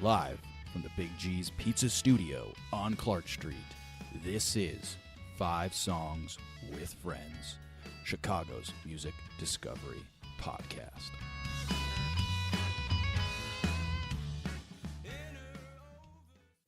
Live from the Big G's Pizza Studio on Clark Street, this is 5 Songs with Friends, Chicago's music discovery podcast.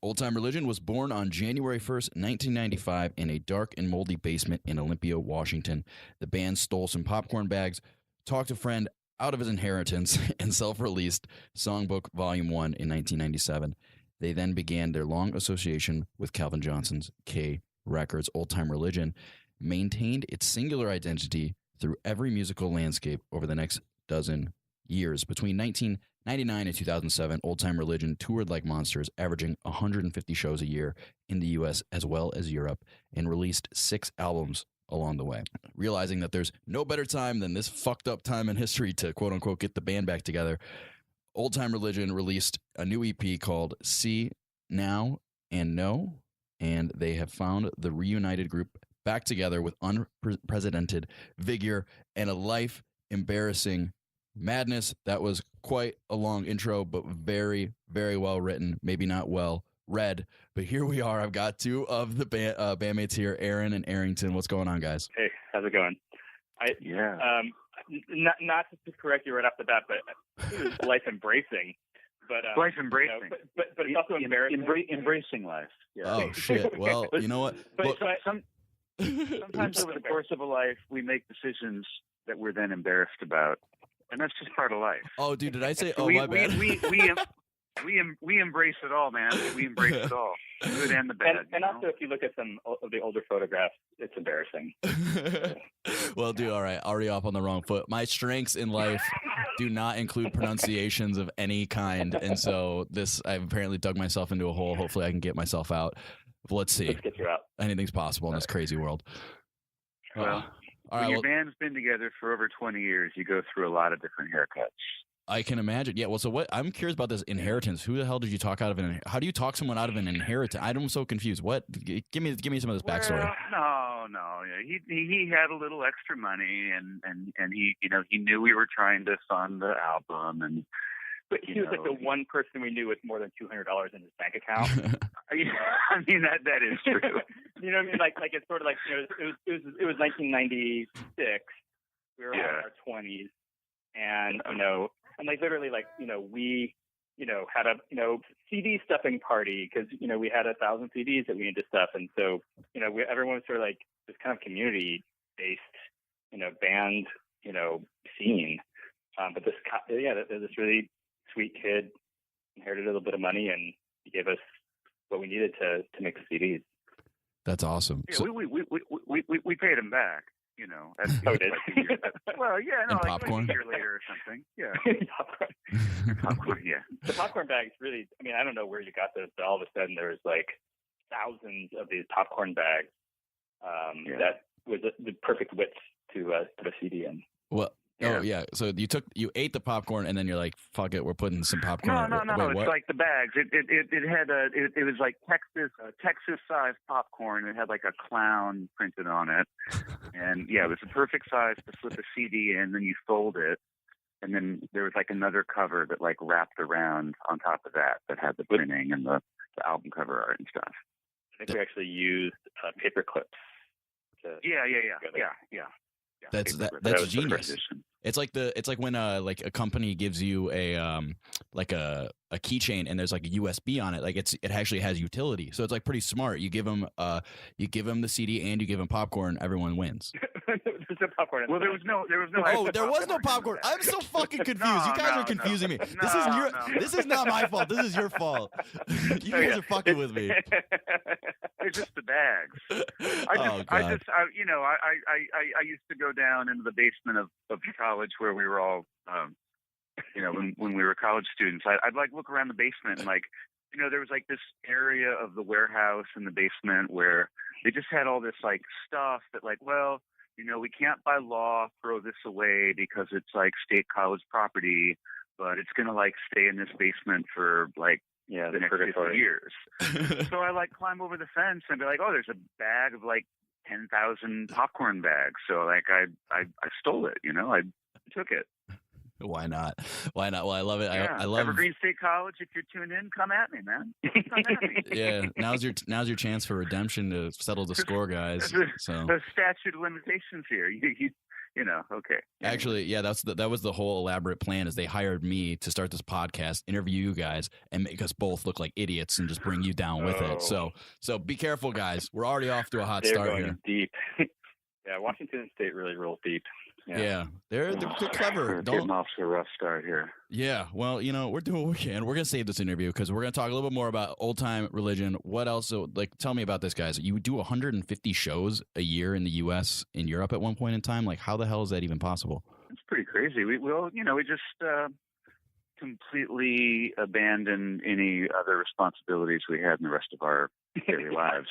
Old Time Relijun was born on January 1st, 1995 in a dark and moldy basement in Olympia, Washington. The band stole some popcorn bags, talked a friend out of his inheritance, and self-released Songbook Volume 1 in 1997. They then began their long association with Calvin Johnson's K Records. Old Time Relijun maintained its singular identity through every musical landscape over the next dozen years. Between 1999 and 2007, Old Time Relijun toured like monsters, averaging 150 shows a year in the U.S. as well as Europe, and released 6 albums along the way. Realizing that there's no better time than this fucked up time in history to quote-unquote get the band back together, Old Time Relijun released a new EP called See Now and No, and they have found the reunited group back together with unprecedented vigor and a life-embarrassing madness. That was quite a long intro, but very, very well written. Maybe not well read, but here we are. I've got 2 of the bandmates here, Aaron and Arrington. What's going on, guys? Hey, how's it going? Not to correct you right off the bat, but it was life embracing. But life embracing, but it's also embarrassing. Embracing life. Yeah. Oh shit! Well, you know what? Sometimes over the course of a life, we make decisions that we're then embarrassed about, and that's just part of life. Oh, dude, did I say? Oh, my bad. We embrace it all, man. We embrace it all, good and the bad. And also, if you look at some of the older photographs, it's embarrassing. Well, dude, all right, already off on the wrong foot. My strengths in life do not include pronunciations of any kind, and so I've apparently dug myself into a hole. Hopefully, I can get myself out. Let's see. Let's get you out. Anything's possible in this crazy world. Well, all right. Your band's been together for over 20 years. You go through a lot of different haircuts. I can imagine. Yeah. Well, so what? I'm curious about this inheritance. Who the hell did you talk out of how do you talk someone out of an inheritance? I'm so confused. What? Give me some of this backstory. Well, no. He had a little extra money, and he knew we were trying to fund the album, but he was like the one person we knew with more than $200 in his bank account. I mean that is true. You know what I mean? Like it's sort of like, it was 1996. We were in our 20s, and and like literally like we had a CD stuffing party because we had 1,000 CDs that we needed to stuff, and so everyone was sort of like this kind of community based band scene. But this this really sweet kid inherited a little bit of money, and he gave us what we needed to make the CDs. That's awesome. Yeah, we paid him back. Well, yeah, no, and popcorn? Like a year later or something. Yeah. Popcorn, yeah. The popcorn bags really, I don't know where you got those, but all of a sudden there was like thousands of these popcorn bags that was the perfect width to put a CD in. Well, yeah. Oh, yeah. So you ate the popcorn, and then you're like, fuck it, we're putting some popcorn. No. Wait, it's like the bags. It was like Texas sized popcorn. It had like a clown printed on it, and it was the perfect size to slip a CD in. Then you fold it, and then there was like another cover that like wrapped around on top of that had the printing and the album cover art and stuff. I think we actually used paper clips. Yeah. That's genius. It's like when like a company gives you a keychain and there's like a USB on it. Like it actually has utility, so it's like pretty smart. You give them the CD and you give them popcorn. Everyone wins. There's no popcorn. Well, there was no. Oh, there was no popcorn. I'm so fucking confused. You guys are confusing me. This is not my fault. This is your fault. You guys are fucking with me. They're just the bags. I used to go down into the basement of college where we were all, when we were college students. I'd like look around the basement and like, there was like this area of the warehouse in the basement where they just had all this like stuff that like, well, we can't by law throw this away because it's like state college property, but it's going to like stay in this basement for like the next 50 years. So I like climb over the fence and be like, oh, there's a bag of like 10,000 popcorn bags. So like I stole it, I took it. Why not? Why not? Well, I love it. Yeah. I love Evergreen State College. If you're tuned in, come at me, man. Come at me. Yeah, now's your chance for redemption to settle the score, guys. So the statute of limitations here. You know, okay. Anyway. Actually, yeah, that was the whole elaborate plan. Is they hired me to start this podcast, interview you guys, and make us both look like idiots, and just bring you down with it. So be careful, guys. We're already off to a hot They're start going here. Deep. Yeah, Washington State really rolls deep. Yeah, they're clever. We're getting off to a rough start here. Yeah, well, you know, we're doing what we can. We're gonna save this interview because we're gonna talk a little bit more about Old Time Relijun. What else? So, like, tell me about this, guys. You do 150 shows a year in the U.S. in Europe at one point in time. Like, how the hell is that even possible? It's pretty crazy. We just completely abandoned any other responsibilities we had in the rest of our daily lives.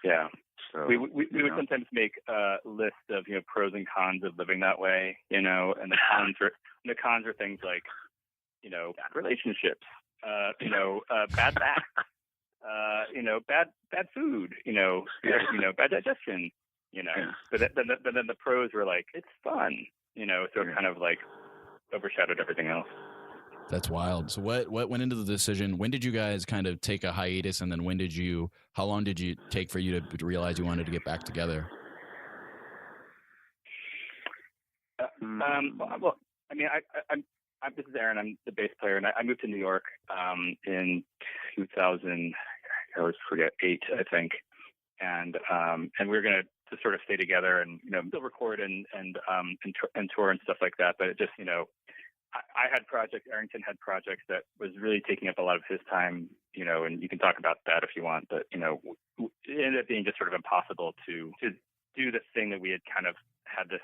Yeah. So, we would sometimes make a list of pros and cons of living that way, and the cons are things like bad relationships, bad back, bad food, bad digestion, But then the pros were like it's fun, so it kind of like overshadowed everything else. That's wild. So what went into the decision? When did you guys kind of take a hiatus, and then how long did you take for you to realize you wanted to get back together? Well, I mean, this is Aaron. I'm the bass player, and I moved to New York in 2000. I always forget 8, I think, and we were gonna to sort of stay together and still record and tour and stuff like that. But it just I had projects, Arrington had projects that was really taking up a lot of his time, and you can talk about that if you want, but, it ended up being just sort of impossible to do the thing that we had kind of had this,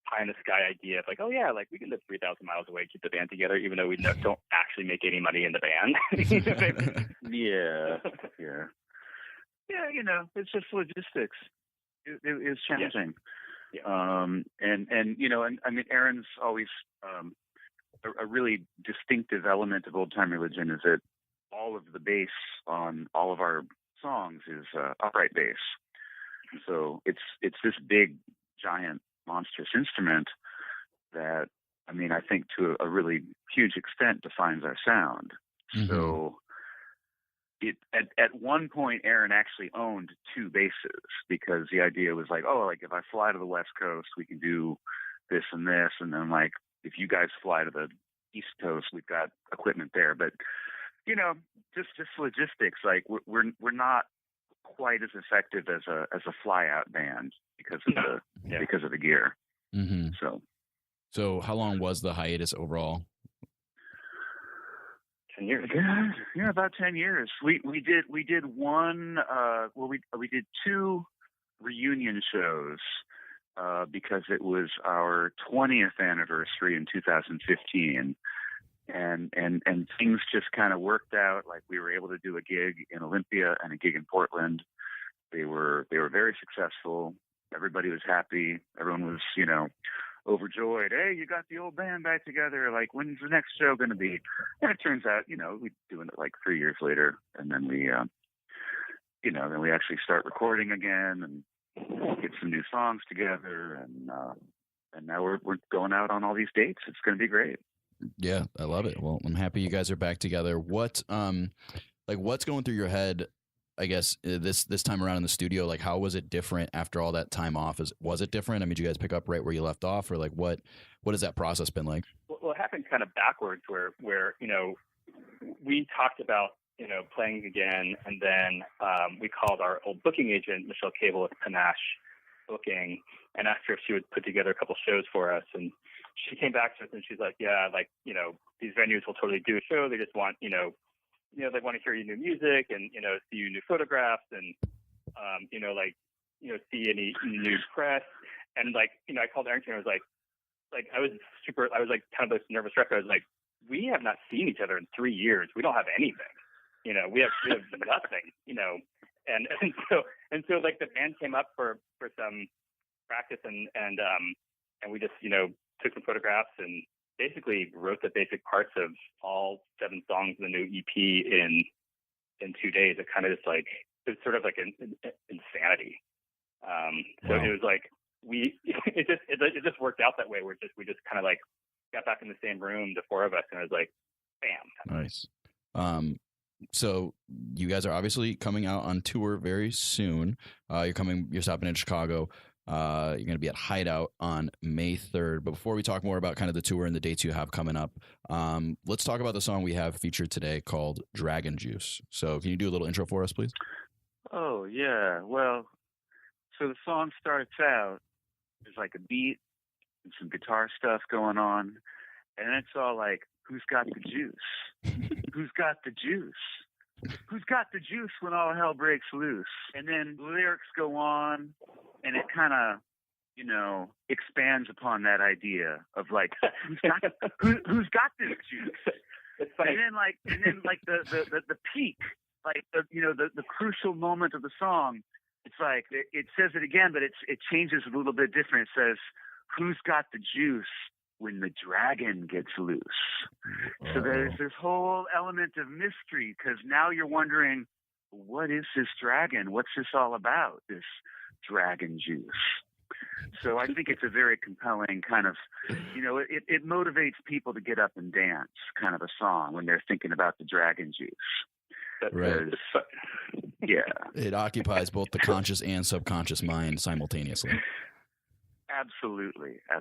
pie in the sky idea of like, oh yeah, like we can live 3,000 miles away, keep the band together, even though we don't actually make any money in the band. Yeah. It's just logistics. It was challenging. Yeah. And I mean, Aaron's always a really distinctive element of Old Time Relijun is that all of the bass on all of our songs is upright bass. So it's this big, giant, monstrous instrument that, I mean, I think to a really huge extent defines our sound. Mm-hmm. So at one point, Aaron actually owned 2 basses because the idea was like, oh, like if I fly to the West Coast, we can do this and this. And then like, if you guys fly to the East Coast, we've got equipment there. But, just logistics, like we're not quite as effective as a fly out band because of the gear. Mm-hmm. So how long was the hiatus overall? 10 years. Yeah, about 10 years. We did one. We did 2 reunion shows because it was our 20th anniversary in 2015, and things just kind of worked out. Like we were able to do a gig in Olympia and a gig in Portland. They were very successful. Everybody was happy. Everyone was overjoyed. Hey, you got the old band back together. Like, when's the next show going to be? And it turns out, we're doing it like 3 years later, and then we actually start recording again and get some new songs together, and now we're going out on all these dates. It's going to be great. Yeah, I love it. Well, I'm happy you guys are back together. What's going through your head? I guess this time around in the studio, like how was it different after all that time off? Was it different? I mean, did you guys pick up right where you left off, or like what has that process been like? Well, it happened kind of backwards, where we talked about playing again, and then we called our old booking agent Michelle Cable with Panache Booking and asked her if she would put together a couple shows for us, and she came back to us and she's like, yeah, like these venues will totally do a show. They just want they want to hear your new music and, see your new photographs and, see any new press. And like, I called Arrington. I was like I was kind of this nervous wreck. I was like, we have not seen each other in 3 years. We don't have anything, we have nothing, and so like the band came up for some practice and we just, took some photographs and basically wrote the basic parts of all 7 songs in the new EP in 2 days. It kind of just like, it was sort of like an insanity. So It was like, it just worked out that way. We just kind of like got back in the same room, the four of us, and it was like, bam. Nice. So you guys are obviously coming out on tour very soon. You're stopping in Chicago. You're going to be at Hideout on May 3rd. But before we talk more about kind of the tour and the dates you have coming up, let's talk about the song we have featured today called Dragon Juice. So can you do a little intro for us, please? Oh, yeah. Well, so the song starts out, there's like a beat and some guitar stuff going on, and it's all like, who's got the juice? Who's got the juice? Who's got the juice when all hell breaks loose? And then the lyrics go on, and it kind of, expands upon that idea of like, who's got this juice? It's funny. And then the peak, like the crucial moment of the song. It's like it says it again, but it changes a little bit different. It says, "Who's got the juice when the dragon gets loose?" So there's this whole element of mystery, because now you're wondering, what is this dragon? What's this all about? This dragon juice. So I think it's a very compelling kind of, it motivates people to get up and dance kind of a song when they're thinking about the dragon juice. Right. Yeah. It occupies both the conscious and subconscious mind simultaneously. Absolutely. Wow.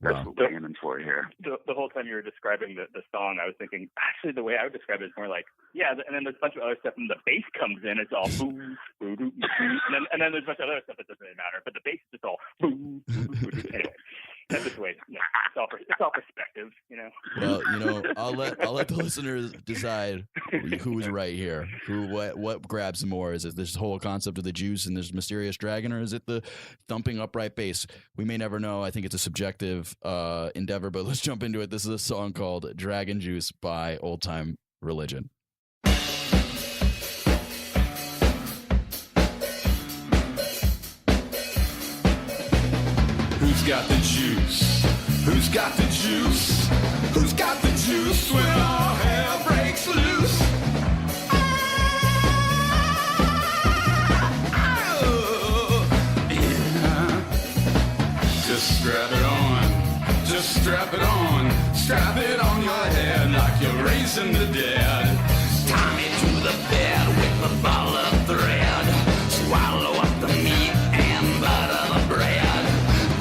That's what we're aiming for here. The whole time you were describing the song, I was thinking, actually, the way I would describe it is more like, yeah, and then there's a bunch of other stuff, and the bass comes in, it's all boom, boom, boom, and then there's a bunch of other stuff that doesn't really matter, but the bass is just all boom, boom, boom, boom. Anyway, that's just the way, it's all perspective, Well, I'll let the listeners decide who's right here. What grabs more? Is it this whole concept of the juice and this mysterious dragon, or is it the thumping upright bass? We may never know. I think it's a subjective endeavor, but let's jump into it. This is a song called Dragon Juice by Old Time Relijun. Who's got the juice? Who's got the juice? Who's got the juice when all hell breaks loose? Just grab it on, just strap it on your head like you're raising the dead. Tie me to the bed with a ball of thread, swallow up the meat and butter the bread,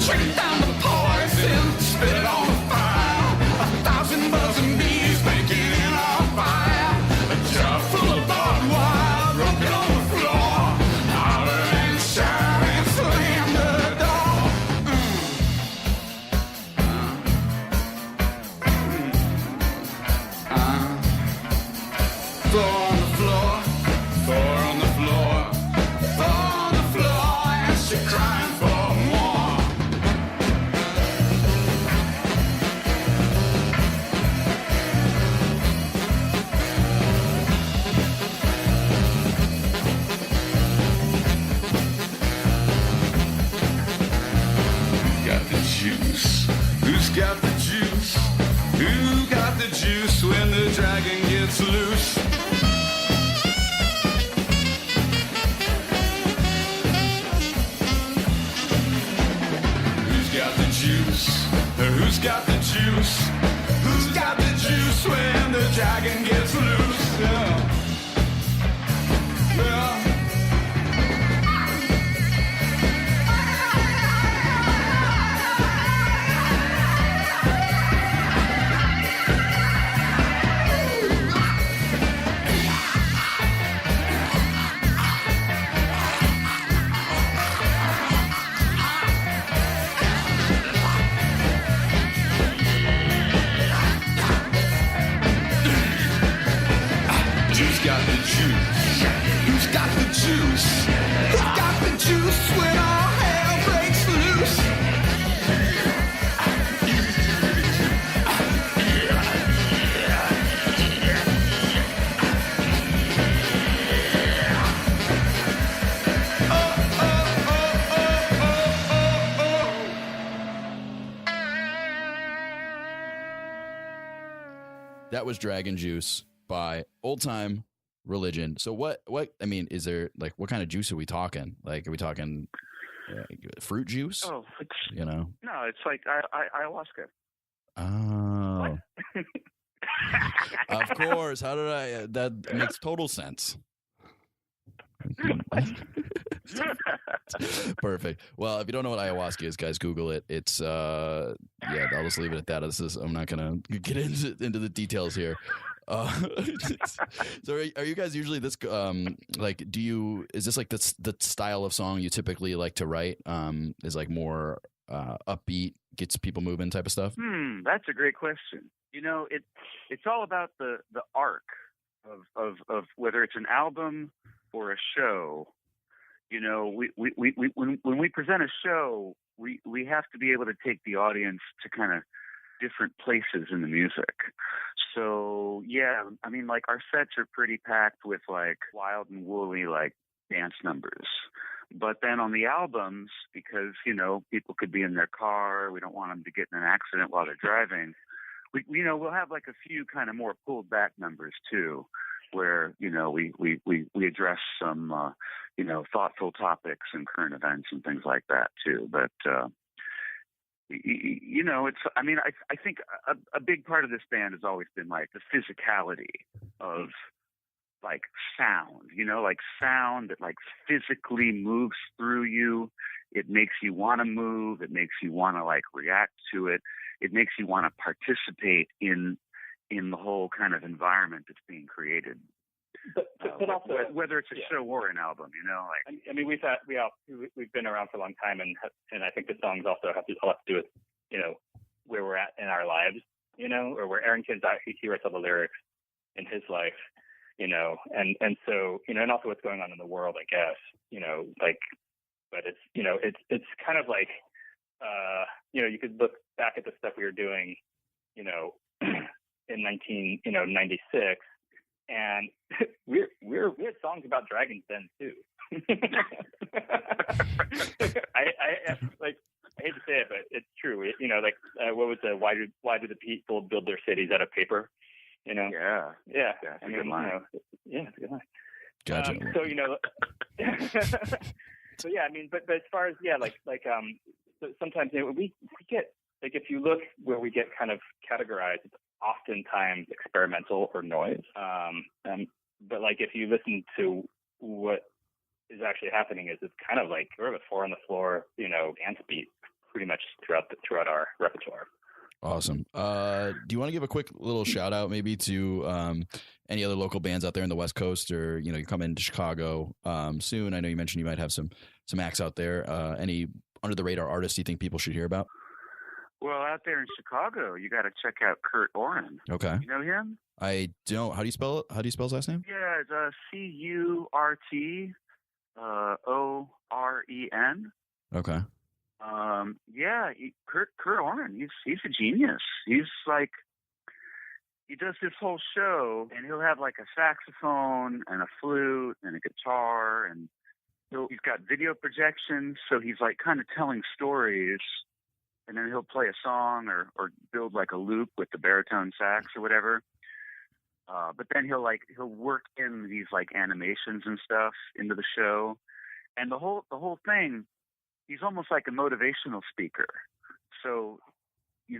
drink down the poison, spit it on the fire, 1,000 buzzing bees making it on fire, a jar full of barbed wire broken on the floor, holler and shout and slam the door. Four on the floor, four on the floor, four on the floor, and she crying for more. Who's got the juice? Who's got the juice? Who got the juice when the dragon gets loose? Who's got the juice? Who's got the juice? Who's got the juice when the dragon gets loose? Yeah. Yeah. Who's got the juice? Who's got the juice? Who's got the juice when all hell breaks loose? That was Dragon Juice by Old Time Relijun. So what I mean, is there like, what kind of juice are we talking? Like, are we talking fruit juice? Oh, it's No, it's like ayahuasca. Oh, of course. How did I? That makes total sense. Perfect. Well, if you don't know what ayahuasca is, guys, Google it. It's I'll just leave it at that. I'm not gonna get into the details here. So are you guys usually this like is this like the style of song you typically like to write? Is like more upbeat, gets people moving type of stuff? That's a great question. It's all about the arc of whether it's an album or a show. When we present a show, we have to be able to take the audience to kind of different places in the music. So yeah, I mean, like our sets are pretty packed with like wild and woolly like dance numbers. But then on the albums, because people could be in their car, we don't want them to get in an accident while they're driving. We'll have like a few kind of more pulled back numbers too, where we address some thoughtful topics and current events and things like that too. But I think a big part of this band has always been like the physicality of like sound, like sound that like physically moves through you. It makes you want to move. It makes you want to like react to it. It makes you want to participate in the whole kind of environment that's being created. But also, whether it's a show or an album, like. I mean, we've been around for a long time, and I think the songs also have a lot to do with where we're at in our lives, or where Arrington's at. He writes all the lyrics in his life, and so and also what's going on in the world, I guess, like. But it's kind of like you could look back at the stuff we were doing, in 1996. And we had songs about dragons then too. I hate to say it, but it's true. What was the why do the people build their cities out of paper? Yeah. I mean, good line. Good line. Gotcha. So yeah, I mean, but as far as so sometimes we get like if you look where we get kind of categorized, it's oftentimes experimental or noise. But like if you listen to what is actually happening, it's kind of like we're a 4 on the floor, dance beat pretty much throughout our repertoire. Awesome. Do you want to give a quick little shout out maybe to any other local bands out there in the West Coast, or you're coming to Chicago soon? I know you mentioned you might have some acts out there. Any under the radar artists you think people should hear about? Well, out there in Chicago, you got to check out Kurt Oren. Okay. You know him? I don't. How do you spell it? How do you spell his last name? Yeah, it's Curten. Okay. Kurt Oren, he's a genius. He's like, he does this whole show, and he'll have like a saxophone and a flute and a guitar, and he's got video projections, so he's like kind of telling stories, and then he'll play a song or build like a loop with the baritone sax or whatever. But then he'll work in these like animations and stuff into the show, and the whole thing. He's almost like a motivational speaker. So, you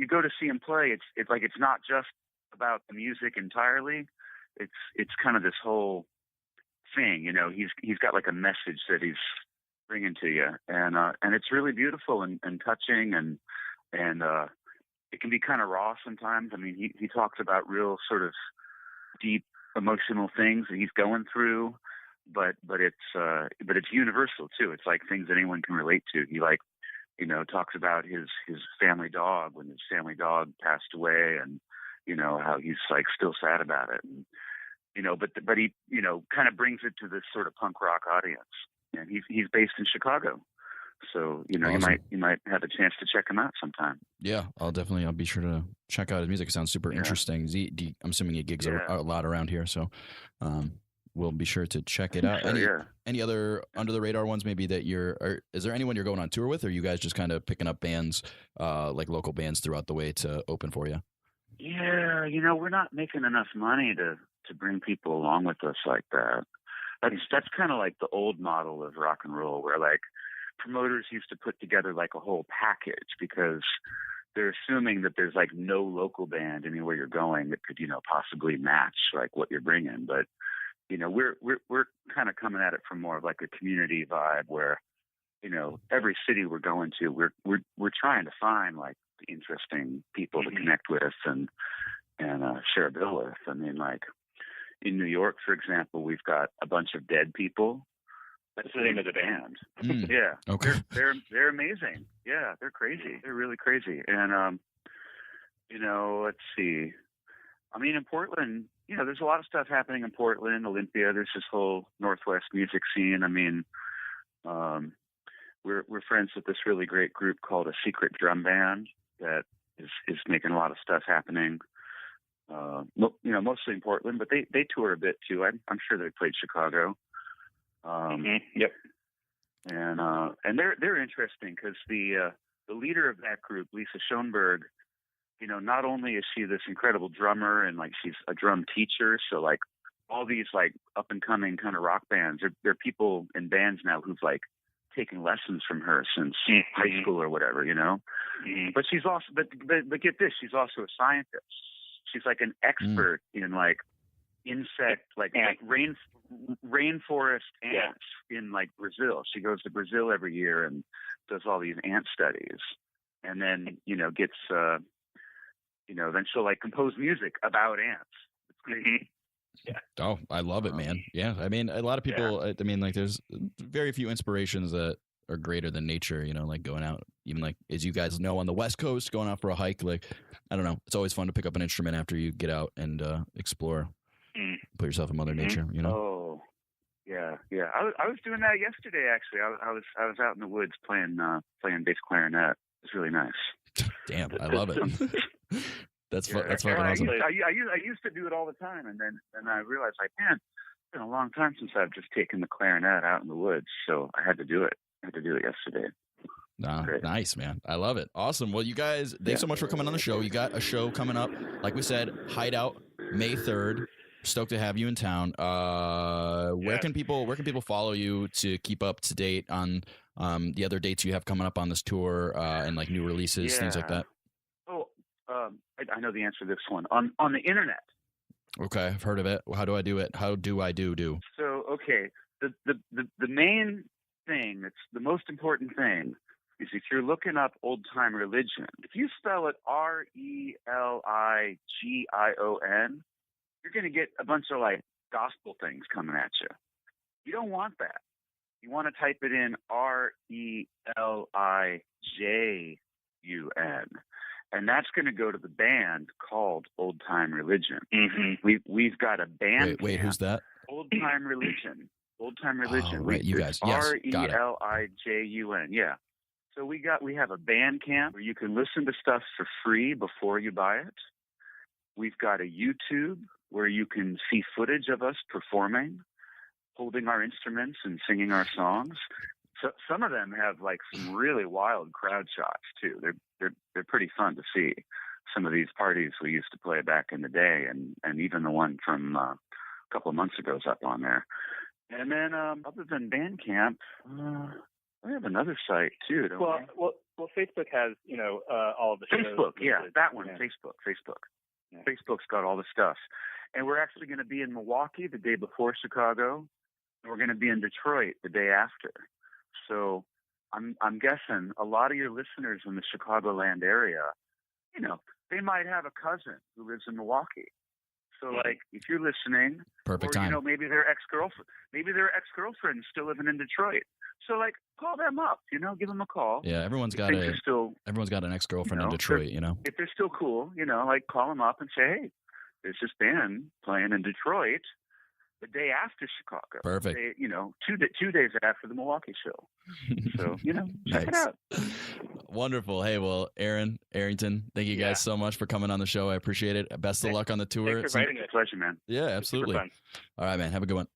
go to see him play. It's like it's not just about the music entirely. It's kind of this whole thing. He's got like a message that he's bringing to you, and it's really beautiful and touching, and it can be kind of raw sometimes. I mean, he talks about real sort of deep emotional things that he's going through. But it's universal too. It's like things that anyone can relate to. He talks about his family dog when his family dog passed away, and how he's like still sad about it. And, but he kind of brings it to this sort of punk rock audience. And he's based in Chicago, so awesome. you might have a chance to check him out sometime. Yeah, I'll be sure to check out his music. It sounds super interesting. I'm assuming he gigs a lot around here, so. We'll be sure to check it out. Any other under the radar ones maybe that is there anyone you're going on tour with, or are you guys just kind of picking up bands, like local bands throughout the way to open for you? Yeah, we're not making enough money to bring people along with us like that. That's kind of like the old model of rock and roll, where like promoters used to put together like a whole package because they're assuming that there's like no local band anywhere you're going that could, possibly match like what you're bringing. But, we're kind of coming at it from more of like a community vibe where, every city we're going to, we're trying to find like interesting people to connect with and share a bill with. I mean, like in New York, for example, we've got a bunch of dead people. That's the name of the band. Yeah. Okay. They're amazing. Yeah, they're crazy. They're really crazy. And let's see. I mean, in Portland, there's a lot of stuff happening in Portland, Olympia. There's this whole Northwest music scene. I mean, we're friends with this really great group called A Secret Drum Band that is making a lot of stuff happening. Mostly in Portland, but they tour a bit too. I'm sure they played Chicago. Yep. And they're interesting because the leader of that group, Lisa Schoenberg, not only is she this incredible drummer and like she's a drum teacher, so like all these like up and coming kind of rock bands, they're people in bands now who've like taken lessons from her since high school or whatever, But she's also, but get this, she's also a scientist. She's like an expert in like insect, like rainforest ants in like Brazil. She goes to Brazil every year and does all these ant studies, and then gets then she'll like compose music about ants. It's crazy. Yeah. Oh, I love it, man. Yeah. I mean, a lot of people, I mean, like there's very few inspirations that are greater than nature, like going out, even like, as you guys know, on the West Coast, going out for a hike. Like, I don't know. It's always fun to pick up an instrument after you get out and explore, put yourself in Mother Nature, Oh, yeah. Yeah. I was doing that yesterday, actually. I was out in the woods playing bass clarinet. It's really nice. Damn. I love it. That's fucking awesome. I used to do it all the time, and then I realized, like, man, it's been a long time since I've just taken the clarinet out in the woods, so I had to do it. I had to do it yesterday. Nice, man. I love it. Awesome. Well, you guys, thanks so much for coming on the show. You got a show coming up, like we said, Hideout, May 3rd. Stoked to have you in town. Where can people follow you to keep up to date on the other dates you have coming up on this tour and like new releases, things like that? I know the answer to this one. On the internet. Okay, I've heard of it. How do I do it? How do I do? So, okay, the main thing, that's the most important thing, is if you're looking up Old Time Relijun, if you spell it RELIGION, you're going to get a bunch of like gospel things coming at you. You don't want that. You want to type it in RELIJUN. And that's going to go to the band called Old Time Relijun. We've got a band. Wait, who's that? Old Time Relijun. Old Time Relijun. Oh, right, you guys. Yes, got it. RELIJUN. Yeah. So we have a band camp where you can listen to stuff for free before you buy it. We've got a YouTube where you can see footage of us performing, holding our instruments and singing our songs. So some of them have like some really wild crowd shots too. They're pretty fun to see. Some of these parties we used to play back in the day, and even the one from a couple of months ago is up on there. And then other than Bandcamp, we have another site too. Don't we? Well, Facebook has all of the shows. Facebook, that one. Yeah. Facebook. Yeah. Facebook's got all the stuff. And we're actually going to be in Milwaukee the day before Chicago, and we're going to be in Detroit the day after. So I'm guessing a lot of your listeners in the Chicagoland area, they might have a cousin who lives in Milwaukee. So like, if you're listening, perfect or, time. Maybe their ex-girlfriend's still living in Detroit. So like, call them up, give them a call. Yeah, everyone's got an ex-girlfriend in Detroit, If they're still cool, like call them up and say, hey, there's this band playing in Detroit the day after Chicago. Perfect. 2 days after the Milwaukee show. So, check it out. Wonderful. Hey, well, Aaron Arrington, thank you guys so much for coming on the show. I appreciate it. Best of luck on the tour. Thanks for inviting us. Pleasure, man. Yeah, absolutely. All right, man. Have a good one.